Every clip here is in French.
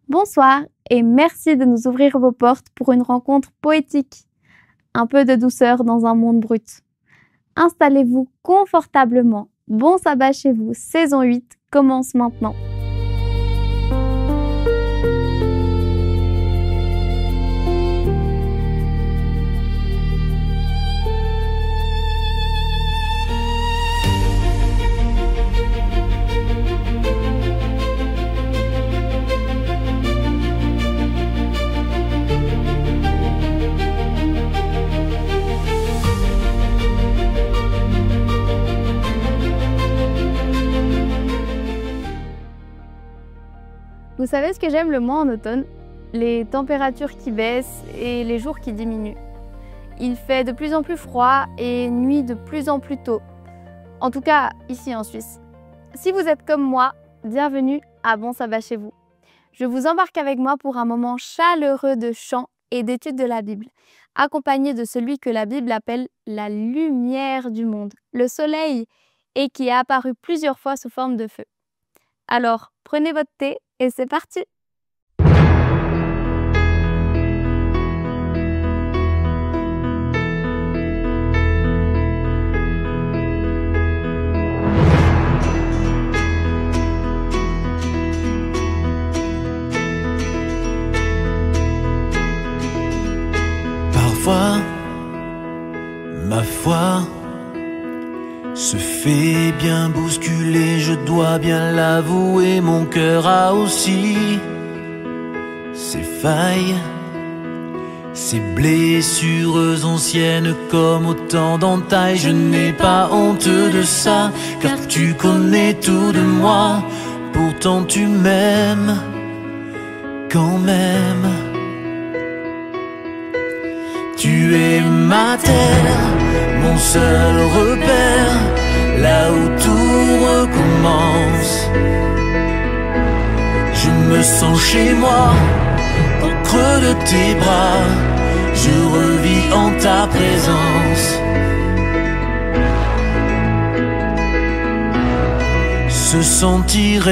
Bonsoir et merci de nous ouvrir vos portes pour une rencontre poétique. Un peu de douceur dans un monde brut. Installez-vous confortablement. Bon sabbat chez vous, saison 8 commence maintenant. Vous savez ce que j'aime le moins en automne? Les températures qui baissent et les jours qui diminuent. Il fait de plus en plus froid et nuit de plus en plus tôt. En tout cas, ici en Suisse. Si vous êtes comme moi, bienvenue à Bon Sabbat chez vous. Je vous embarque avec moi pour un moment chaleureux de chant et d'étude de la Bible, accompagné de celui que la Bible appelle la lumière du monde, le soleil, et qui est apparu plusieurs fois sous forme de feu. Alors, prenez votre thé et c'est parti! Parfois, ma foi se fait bien bousculer, je dois bien l'avouer, mon cœur a aussi ses failles, ses blessures anciennes comme autant d'entailles. Je n'ai pas honte de ça, car tu connais tout de moi, pourtant tu m'aimes quand même. Tu es ma terre, mon seul repère, là où tout recommence. Je me sens chez moi, au creux de tes bras, je revis en ta présence. Se sentir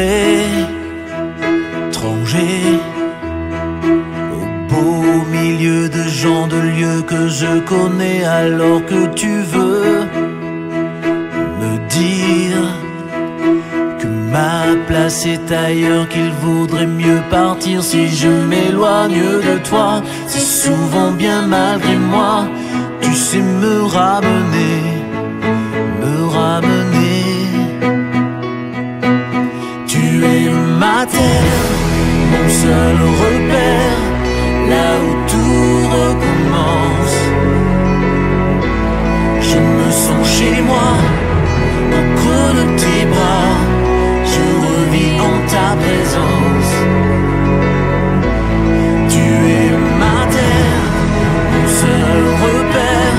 étranger au milieu de gens, de lieux que je connais, alors que tu veux me dire que ma place est ailleurs, qu'il vaudrait mieux partir si je m'éloigne de toi. C'est souvent bien malgré moi, tu sais me ramener, me ramener. Tu es ma terre, mon seul repère, là où tout recommence. Je me sens chez moi, au creux de tes bras, je revis en ta présence. Tu es ma terre, mon seul repère,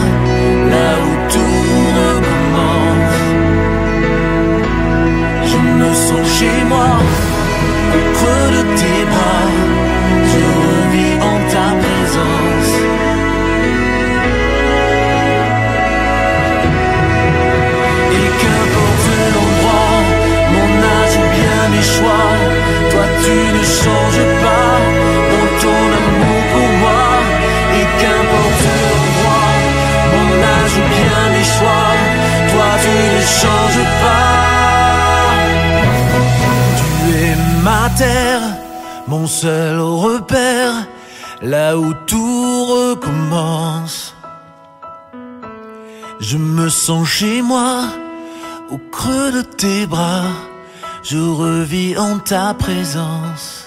là où tout recommence. Je me sens chez moi, au creux de tes bras, je revis en ta présence. Et qu'importe l'endroit, mon âge ou bien mes choix, toi tu ne changes pas dans ton amour pour moi. Et qu'importe l'endroit, mon âge ou bien mes choix, toi tu ne changes pas. Tu es ma terre, mon seul repère, là où tout recommence. Je me sens chez moi, au creux de tes bras, je revis en ta présence.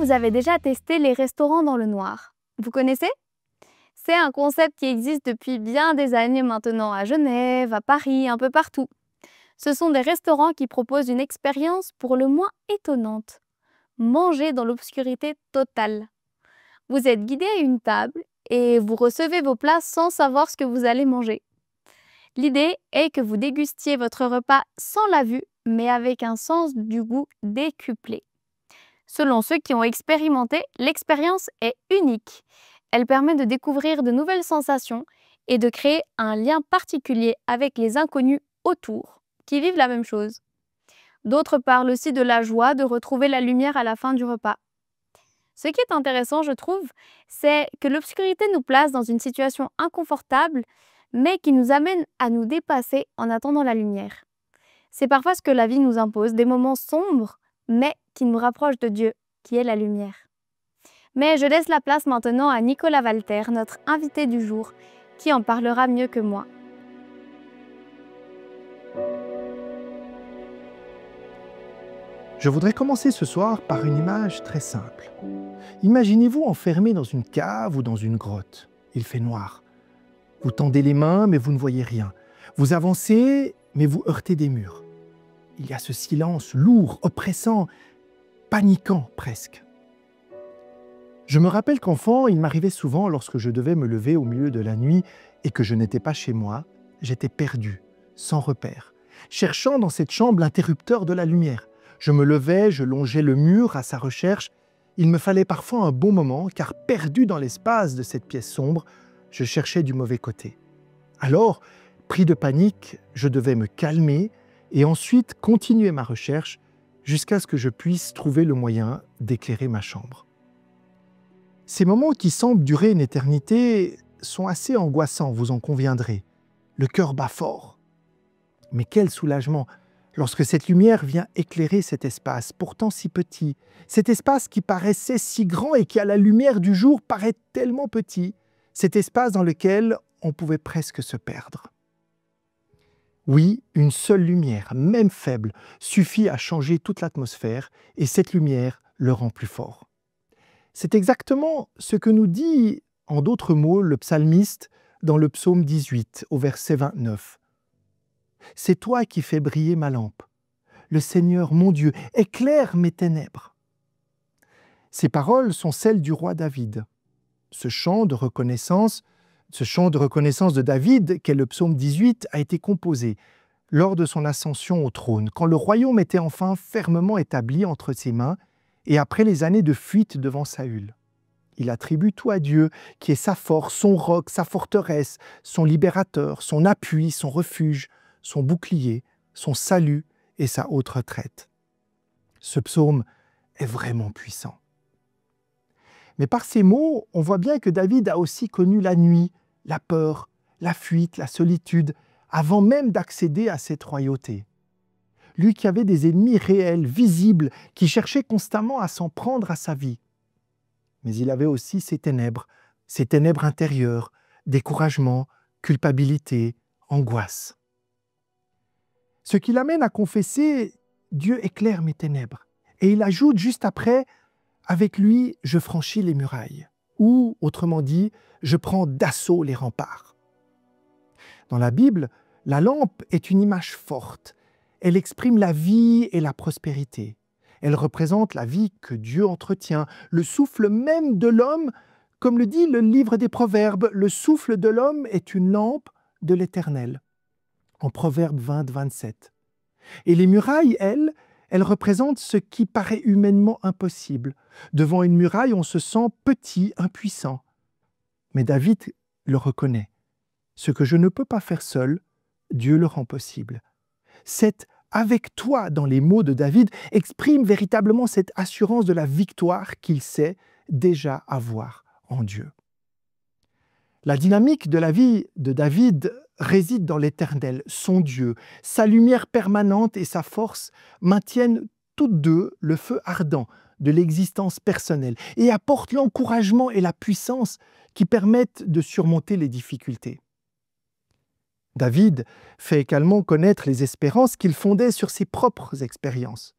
vous avez déjà testé les restaurants dans le noir? Vous connaissez? C'est un concept qui existe depuis bien des années maintenant à Genève, à Paris, un peu partout. Ce sont des restaurants qui proposent une expérience pour le moins étonnante. Manger dans l'obscurité totale. Vous êtes guidé à une table et vous recevez vos plats sans savoir ce que vous allez manger. L'idée est que vous dégustiez votre repas sans la vue, mais avec un sens du goût décuplé. Selon ceux qui ont expérimenté, l'expérience est unique. Elle permet de découvrir de nouvelles sensations et de créer un lien particulier avec les inconnus autour, qui vivent la même chose. D'autres parlent aussi de la joie de retrouver la lumière à la fin du repas. Ce qui est intéressant, je trouve, c'est que l'obscurité nous place dans une situation inconfortable, mais qui nous amène à nous dépasser en attendant la lumière. C'est parfois ce que la vie nous impose, des moments sombres, mais qui nous rapprochent de Dieu, qui est la lumière. Mais je laisse la place maintenant à Nicolas Walter, notre invité du jour, qui en parlera mieux que moi. Je voudrais commencer ce soir par une image très simple. Imaginez-vous enfermé dans une cave ou dans une grotte. Il fait noir. Vous tendez les mains, mais vous ne voyez rien. Vous avancez, mais vous heurtez des murs. Il y a ce silence lourd, oppressant, paniquant presque. Je me rappelle qu'enfant, il m'arrivait souvent, lorsque je devais me lever au milieu de la nuit et que je n'étais pas chez moi, j'étais perdu, sans repère, cherchant dans cette chambre l'interrupteur de la lumière. Je me levais, je longeais le mur à sa recherche. Il me fallait parfois un bon moment, car perdu dans l'espace de cette pièce sombre, je cherchais du mauvais côté. Alors, pris de panique, je devais me calmer et ensuite continuer ma recherche jusqu'à ce que je puisse trouver le moyen d'éclairer ma chambre. Ces moments qui semblent durer une éternité sont assez angoissants, vous en conviendrez. Le cœur bat fort. Mais quel soulagement lorsque cette lumière vient éclairer cet espace, pourtant si petit, cet espace qui paraissait si grand et qui à la lumière du jour paraît tellement petit, cet espace dans lequel on pouvait presque se perdre. Oui, une seule lumière, même faible, suffit à changer toute l'atmosphère et cette lumière le rend plus fort. C'est exactement ce que nous dit, en d'autres mots, le psalmiste dans le psaume 18, au verset 29. « C'est toi qui fais briller ma lampe. Le Seigneur, mon Dieu, éclaire mes ténèbres. » Ces paroles sont celles du roi David. Ce chant de reconnaissance de David, qu'est le psaume 18, a été composé lors de son ascension au trône, quand le royaume était enfin fermement établi entre ses mains et après les années de fuite devant Saül. Il attribue tout à Dieu, qui est sa force, son roc, sa forteresse, son libérateur, son appui, son refuge, son bouclier, son salut et sa haute retraite. Ce psaume est vraiment puissant. Mais par ces mots, on voit bien que David a aussi connu la nuit, la peur, la fuite, la solitude, avant même d'accéder à cette royauté. Lui qui avait des ennemis réels, visibles, qui cherchaient constamment à s'en prendre à sa vie. Mais il avait aussi ses ténèbres intérieures, découragement, culpabilité, angoisse. Ce qui l'amène à confesser « Dieu éclaire mes ténèbres ». Et il ajoute juste après « Avec lui, je franchis les murailles » ou, autrement dit, je prends d'assaut les remparts. Dans la Bible, la lampe est une image forte. Elle exprime la vie et la prospérité. Elle représente la vie que Dieu entretient, le souffle même de l'homme, comme le dit le livre des Proverbes, le souffle de l'homme est une lampe de l'Éternel, en Proverbes 20, 27. Et les murailles, elles représentent ce qui paraît humainement impossible. Devant une muraille, on se sent petit, impuissant. Mais David le reconnaît. Ce que je ne peux pas faire seul, Dieu le rend possible. C'est avec toi, dans les mots de David, exprime véritablement cette assurance de la victoire qu'il sait déjà avoir en Dieu. La dynamique de la vie de David réside dans l'Éternel, son Dieu. Sa lumière permanente et sa force maintiennent toutes deux le feu ardent de l'existence personnelle et apportent l'encouragement et la puissance qui permettent de surmonter les difficultés. David fait également connaître les espérances qu'il fondait sur ses propres expériences.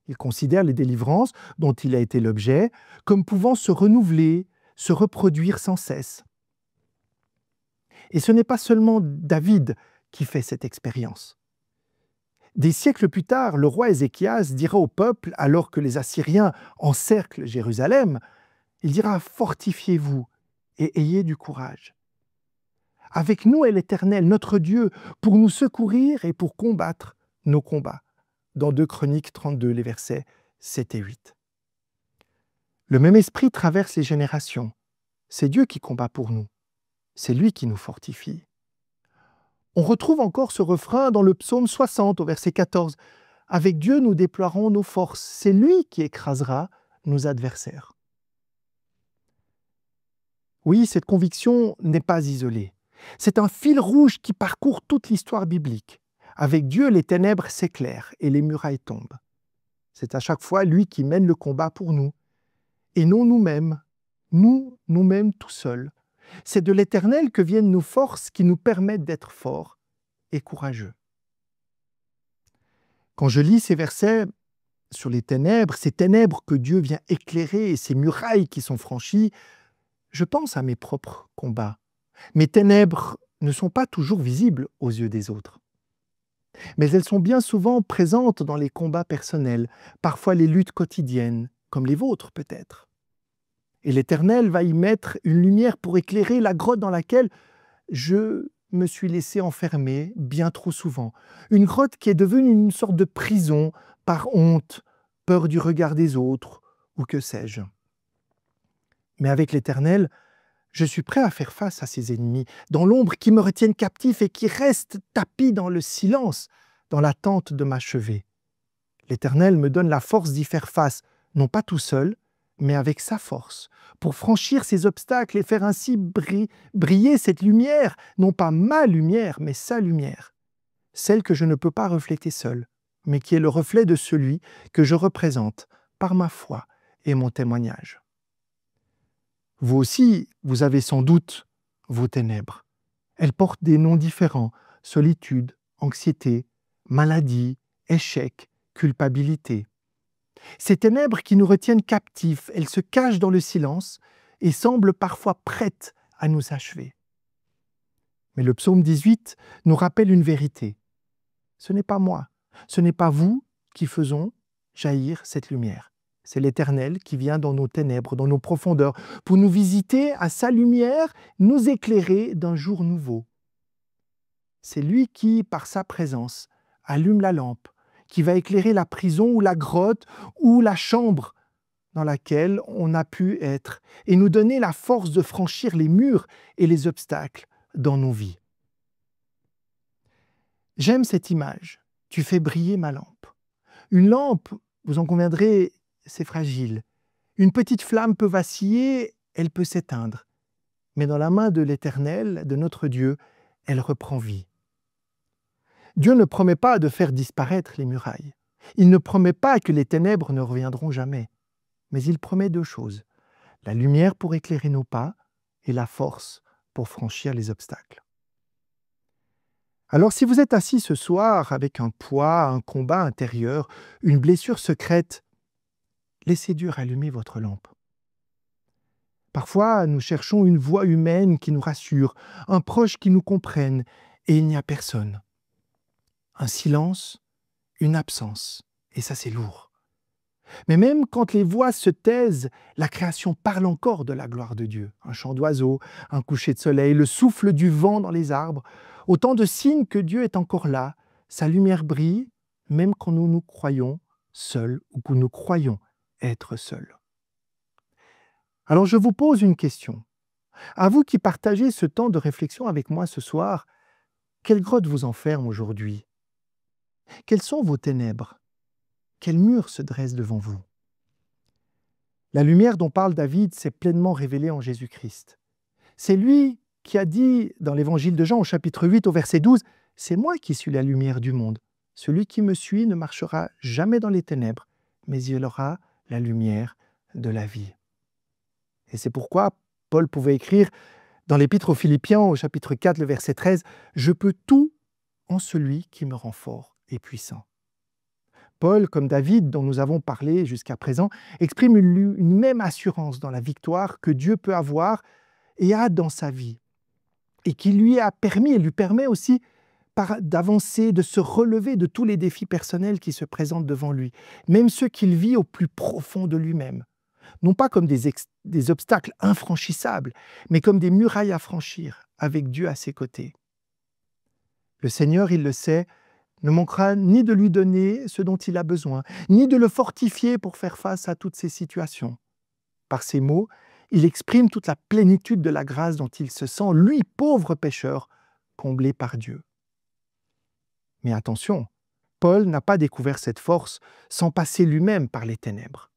Il considère les délivrances dont il a été l'objet comme pouvant se renouveler, se reproduire sans cesse. Et ce n'est pas seulement David qui fait cette expérience. Des siècles plus tard, le roi Ézéchias dira au peuple, alors que les Assyriens encerclent Jérusalem, il dira « Fortifiez-vous et ayez du courage. Avec nous est l'Éternel, notre Dieu, pour nous secourir et pour combattre nos combats. » Dans 2 Chroniques 32, les versets 7 et 8. Le même esprit traverse les générations. C'est Dieu qui combat pour nous. C'est lui qui nous fortifie. On retrouve encore ce refrain dans le psaume 60, au verset 14. « Avec Dieu, nous déploierons nos forces. C'est lui qui écrasera nos adversaires. » Oui, cette conviction n'est pas isolée. C'est un fil rouge qui parcourt toute l'histoire biblique. Avec Dieu, les ténèbres s'éclairent et les murailles tombent. C'est à chaque fois lui qui mène le combat pour nous, et non nous-mêmes, nous-mêmes tout seuls. C'est de l'Éternel que viennent nos forces qui nous permettent d'être forts et courageux. Quand je lis ces versets sur les ténèbres, ces ténèbres que Dieu vient éclairer et ces murailles qui sont franchies, je pense à mes propres combats. Mes ténèbres ne sont pas toujours visibles aux yeux des autres. Mais elles sont bien souvent présentes dans les combats personnels, parfois les luttes quotidiennes, comme les vôtres peut-être. Et l'Éternel va y mettre une lumière pour éclairer la grotte dans laquelle je me suis laissé enfermer bien trop souvent. Une grotte qui est devenue une sorte de prison par honte, peur du regard des autres, ou que sais-je. Mais avec l'Éternel, je suis prêt à faire face à ces ennemis, dans l'ombre qui me retiennent captif et qui restent tapis dans le silence, dans l'attente de m'achever. L'Éternel me donne la force d'y faire face, non pas tout seul, mais avec sa force, pour franchir ces obstacles et faire ainsi briller cette lumière, non pas ma lumière, mais sa lumière, celle que je ne peux pas refléter seul, mais qui est le reflet de celui que je représente par ma foi et mon témoignage. Vous aussi, vous avez sans doute vos ténèbres. Elles portent des noms différents, solitude, anxiété, maladie, échec, culpabilité. Ces ténèbres qui nous retiennent captifs, elles se cachent dans le silence et semblent parfois prêtes à nous achever. Mais le psaume 18 nous rappelle une vérité. Ce n'est pas moi, ce n'est pas vous qui faisons jaillir cette lumière. C'est l'Éternel qui vient dans nos ténèbres, dans nos profondeurs, pour nous visiter à sa lumière, nous éclairer d'un jour nouveau. C'est lui qui, par sa présence, allume la lampe, qui va éclairer la prison ou la grotte ou la chambre dans laquelle on a pu être et nous donner la force de franchir les murs et les obstacles dans nos vies. J'aime cette image. Tu fais briller ma lampe. Une lampe, vous en conviendrez, c'est fragile. Une petite flamme peut vaciller, elle peut s'éteindre. Mais dans la main de l'Éternel, de notre Dieu, elle reprend vie. Dieu ne promet pas de faire disparaître les murailles. Il ne promet pas que les ténèbres ne reviendront jamais. Mais il promet 2 choses. La lumière pour éclairer nos pas et la force pour franchir les obstacles. Alors si vous êtes assis ce soir avec un poids, un combat intérieur, une blessure secrète, laissez Dieu rallumer votre lampe. Parfois, nous cherchons une voix humaine qui nous rassure, un proche qui nous comprenne, et il n'y a personne. Un silence, une absence, et ça c'est lourd. Mais même quand les voix se taisent, la création parle encore de la gloire de Dieu. Un chant d'oiseau, un coucher de soleil, le souffle du vent dans les arbres, autant de signes que Dieu est encore là, sa lumière brille, même quand nous nous croyons seuls ou que nous croyons être seuls. Alors je vous pose une question. À vous qui partagez ce temps de réflexion avec moi ce soir, quelle grotte vous enferme aujourd'hui? Quelles sont vos ténèbres? Quel mur se dresse devant vous? La lumière dont parle David s'est pleinement révélée en Jésus-Christ. C'est lui qui a dit dans l'évangile de Jean au chapitre 8 au verset 12 « C'est moi qui suis la lumière du monde. Celui qui me suit ne marchera jamais dans les ténèbres, mais il aura la lumière de la vie. » Et c'est pourquoi Paul pouvait écrire dans l'Épître aux Philippiens au chapitre 4, le verset 13 « Je peux tout en celui qui me rend fort et puissant. » Paul, comme David, dont nous avons parlé jusqu'à présent, exprime une même assurance dans la victoire que Dieu peut avoir et a dans sa vie, et qui lui a permis et lui permet aussi d'avancer, de se relever de tous les défis personnels qui se présentent devant lui, même ceux qu'il vit au plus profond de lui-même, non pas comme des obstacles infranchissables, mais comme des murailles à franchir, avec Dieu à ses côtés. Le Seigneur, il le sait, ne manquera ni de lui donner ce dont il a besoin, ni de le fortifier pour faire face à toutes ces situations. Par ces mots, il exprime toute la plénitude de la grâce dont il se sent, lui, pauvre pécheur, comblé par Dieu. Mais attention, Paul n'a pas découvert cette force sans passer lui-même par les ténèbres.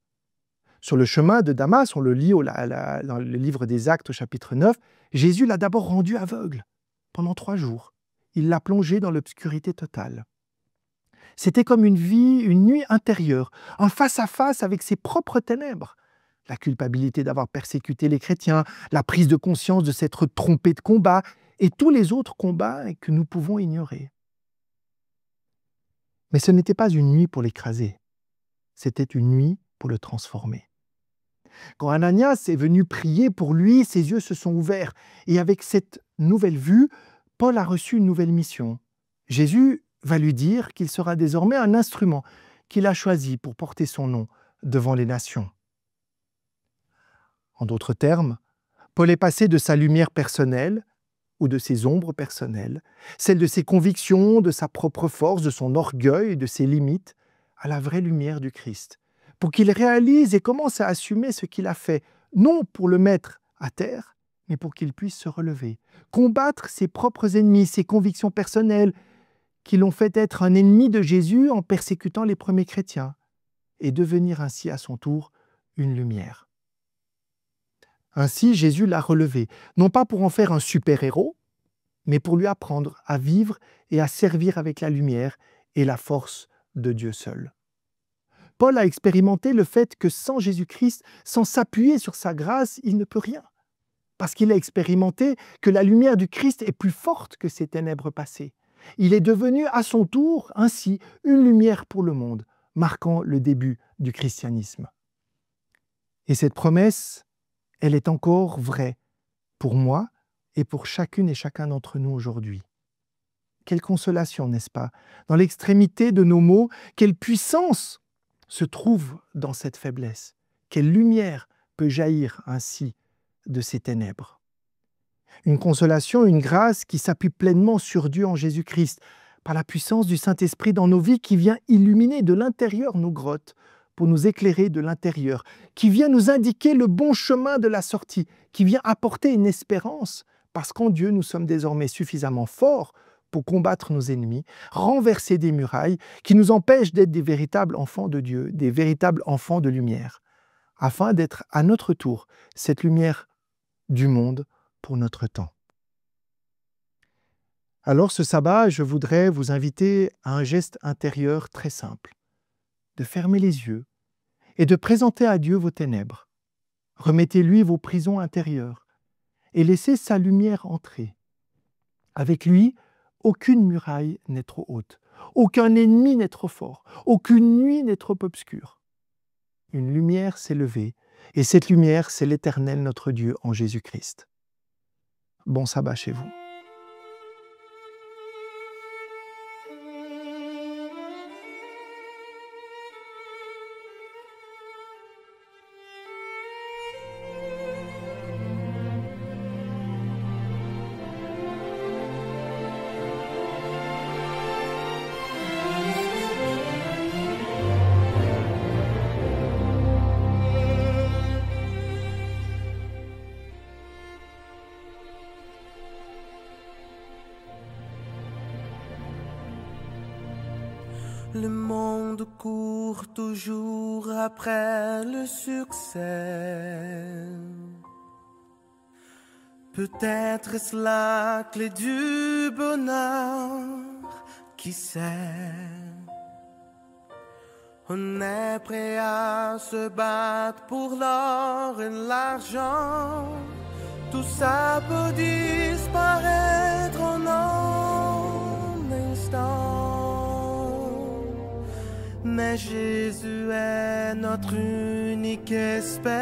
Sur le chemin de Damas, on le lit dans le livre des Actes au chapitre 9, Jésus l'a d'abord rendu aveugle pendant 3 jours. Il l'a plongé dans l'obscurité totale. C'était comme une nuit intérieure, un face-à-face avec ses propres ténèbres. La culpabilité d'avoir persécuté les chrétiens, la prise de conscience de s'être trompé de combat et tous les autres combats que nous pouvons ignorer. Mais ce n'était pas une nuit pour l'écraser, c'était une nuit pour le transformer. Quand Ananias est venu prier pour lui, ses yeux se sont ouverts et avec cette nouvelle vue, Paul a reçu une nouvelle mission. Jésus va lui dire qu'il sera désormais un instrument qu'il a choisi pour porter son nom devant les nations. En d'autres termes, Paul est passé de sa lumière personnelle ou de ses ombres personnelles, celle de ses convictions, de sa propre force, de son orgueil, de ses limites, à la vraie lumière du Christ, pour qu'il réalise et commence à assumer ce qu'il a fait, non pour le mettre à terre, mais pour qu'il puisse se relever, combattre ses propres ennemis, ses convictions personnelles, qui l'ont fait être un ennemi de Jésus en persécutant les premiers chrétiens, et devenir ainsi à son tour une lumière. Ainsi, Jésus l'a relevé, non pas pour en faire un super-héros, mais pour lui apprendre à vivre et à servir avec la lumière et la force de Dieu seul. Paul a expérimenté le fait que sans Jésus-Christ, sans s'appuyer sur sa grâce, il ne peut rien. Parce qu'il a expérimenté que la lumière du Christ est plus forte que ses ténèbres passées. Il est devenu à son tour, ainsi, une lumière pour le monde, marquant le début du christianisme. Et cette promesse, elle est encore vraie pour moi et pour chacune et chacun d'entre nous aujourd'hui. Quelle consolation, n'est-ce pas? Dans l'extrémité de nos maux, quelle puissance se trouve dans cette faiblesse? Quelle lumière peut jaillir ainsi de ces ténèbres? Une consolation, une grâce qui s'appuie pleinement sur Dieu en Jésus-Christ, par la puissance du Saint-Esprit dans nos vies qui vient illuminer de l'intérieur nos grottes, pour nous éclairer de l'intérieur, qui vient nous indiquer le bon chemin de la sortie, qui vient apporter une espérance, parce qu'en Dieu, nous sommes désormais suffisamment forts pour combattre nos ennemis, renverser des murailles qui nous empêchent d'être des véritables enfants de Dieu, des véritables enfants de lumière, afin d'être à notre tour cette lumière du monde pour notre temps. Alors ce sabbat, je voudrais vous inviter à un geste intérieur très simple, de fermer les yeux et de présenter à Dieu vos ténèbres. Remettez-lui vos prisons intérieures et laissez sa lumière entrer. Avec lui, aucune muraille n'est trop haute, aucun ennemi n'est trop fort, aucune nuit n'est trop obscure. Une lumière s'est levée et cette lumière, c'est l'Éternel notre Dieu en Jésus-Christ. Bon sabbat chez vous. Le monde court toujours après le succès. Peut-être est-ce la clé du bonheur, qui sait? On est prêt à se battre pour l'or et l'argent. Tout ça peut disparaître en un instant. mais Jésus est notre unique espérance.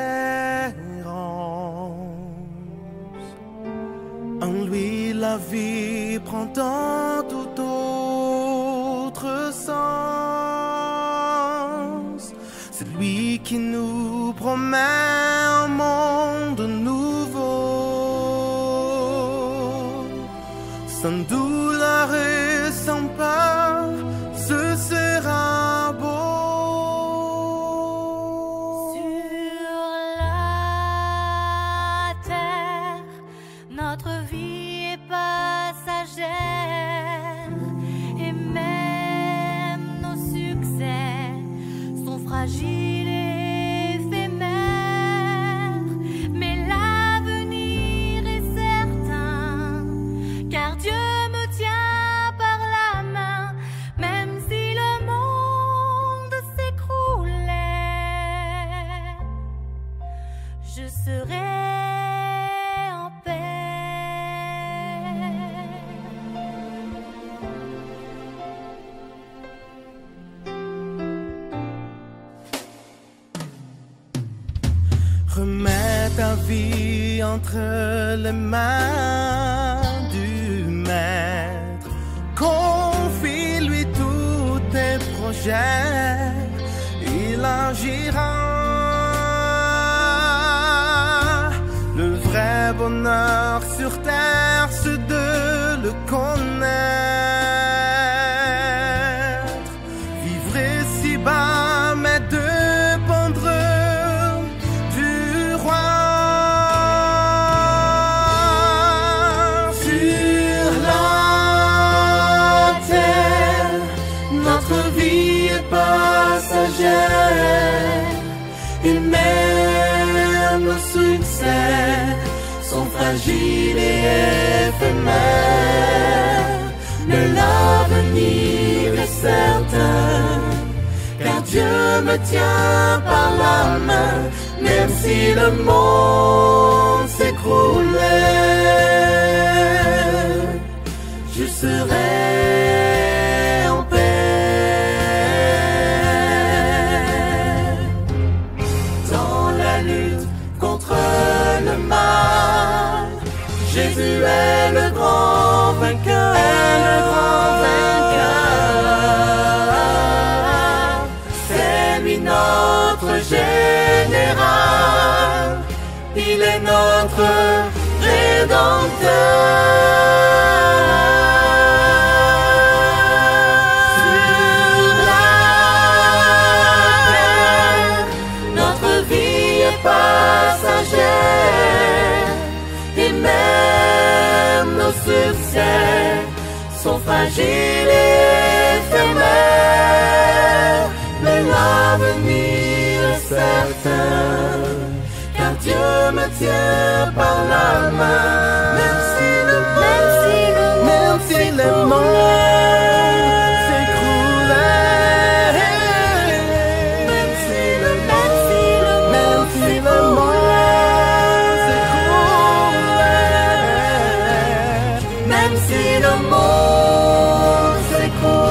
En lui, la vie prend un tout autre sens. C'est lui qui nous promet un monde nouveau, sans douleur et sans peur, ce sera beau. Sur la terre, notre vie est passagère, et même nos succès sont fragiles et éphémères. Mais l'avenir est certain, car Dieu me tient par la main, même si le monde s'écroulait, je serai en paix. Remets ta vie entre les mains du Maître. Confie-lui tous tes projets, il agira. Le vrai bonheur sur terre, c'est de le connaître. Vivre ici-bas, mais dépendre du roi. Sur la terre, notre vie est passagère, et même nos succès sont fragiles et éphémères. Mais l'avenir est certain, car Dieu me tient par la main, même si le monde s'écroulait, je serai en paix. Dans la lutte contre le mal, Jésus est le grand vainqueur. C'est lui notre général, il est notre rédempteur. Sur la terre, notre vie est passagère, et même nos succès sont fragiles et éphémères. Mais l'avenir est certain, car Dieu me tient par la main, même si le monde s'écroulait, même si le monde s'écroulait, même si le monde s'écroulait,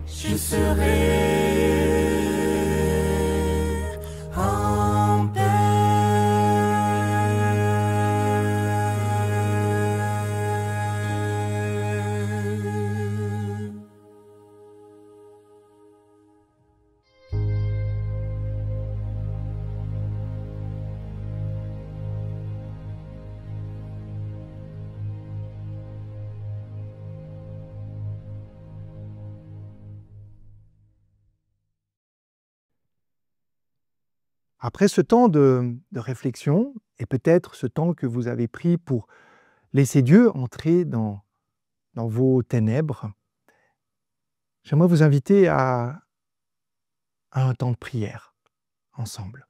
je serai en paix. Après ce temps de réflexion, et peut-être ce temps que vous avez pris pour laisser Dieu entrer dans vos ténèbres, j'aimerais vous inviter à un temps de prière ensemble.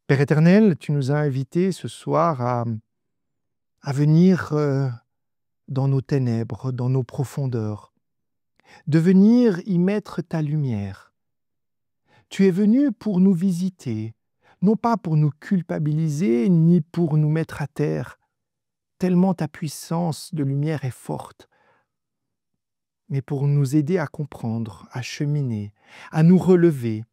Père éternel, tu nous as invités ce soir à venir dans nos ténèbres, dans nos profondeurs, de venir y mettre ta lumière. Tu es venu pour nous visiter, non pas pour nous culpabiliser, ni pour nous mettre à terre, tellement ta puissance de lumière est forte, mais pour nous aider à comprendre, à cheminer, à nous relever,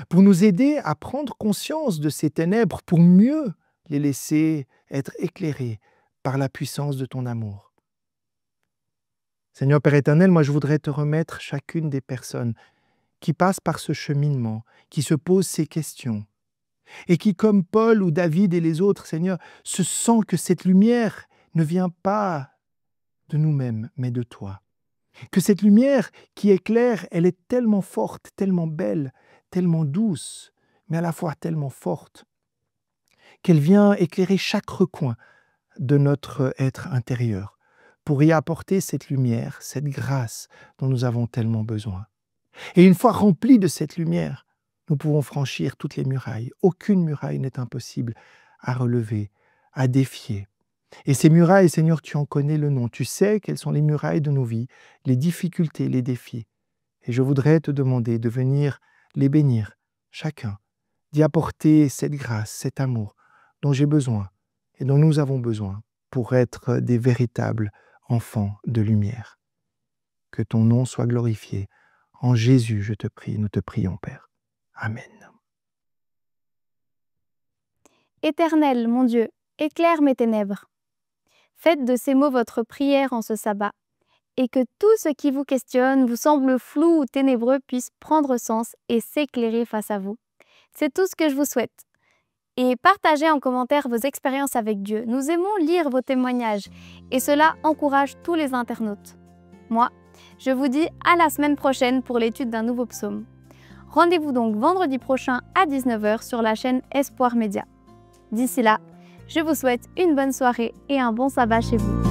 pour nous aider à prendre conscience de ces ténèbres, pour mieux les laisser être éclairées par la puissance de ton amour. Seigneur Père éternel, moi je voudrais te remettre chacune des personnes qui passent par ce cheminement, qui se posent ces questions, et qui, comme Paul ou David et les autres, Seigneur, se sentent que cette lumière ne vient pas de nous-mêmes, mais de toi. Que cette lumière qui éclaire, elle est tellement forte, tellement belle, tellement douce, mais à la fois tellement forte, qu'elle vient éclairer chaque recoin de notre être intérieur, pour y apporter cette lumière, cette grâce dont nous avons tellement besoin. Et une fois remplis de cette lumière, nous pouvons franchir toutes les murailles. Aucune muraille n'est impossible à relever, à défier. Et ces murailles, Seigneur, tu en connais le nom. Tu sais quelles sont les murailles de nos vies, les difficultés, les défis. Et je voudrais te demander de venir les bénir, chacun, d'y apporter cette grâce, cet amour dont j'ai besoin et dont nous avons besoin pour être des véritables enfants de lumière. Que ton nom soit glorifié. En Jésus, je te prie, nous te prions, Père. Amen. Éternel, mon Dieu, éclaire mes ténèbres. Faites de ces mots votre prière en ce sabbat, et que tout ce qui vous questionne, vous semble flou ou ténébreux, puisse prendre sens et s'éclairer face à vous. C'est tout ce que je vous souhaite. Et partagez en commentaire vos expériences avec Dieu. Nous aimons lire vos témoignages, et cela encourage tous les internautes. Moi, je vous dis à la semaine prochaine pour l'étude d'un nouveau psaume. Rendez-vous donc vendredi prochain à 19 h sur la chaîne Espoir Média. D'ici là, je vous souhaite une bonne soirée et un bon sabbat chez vous.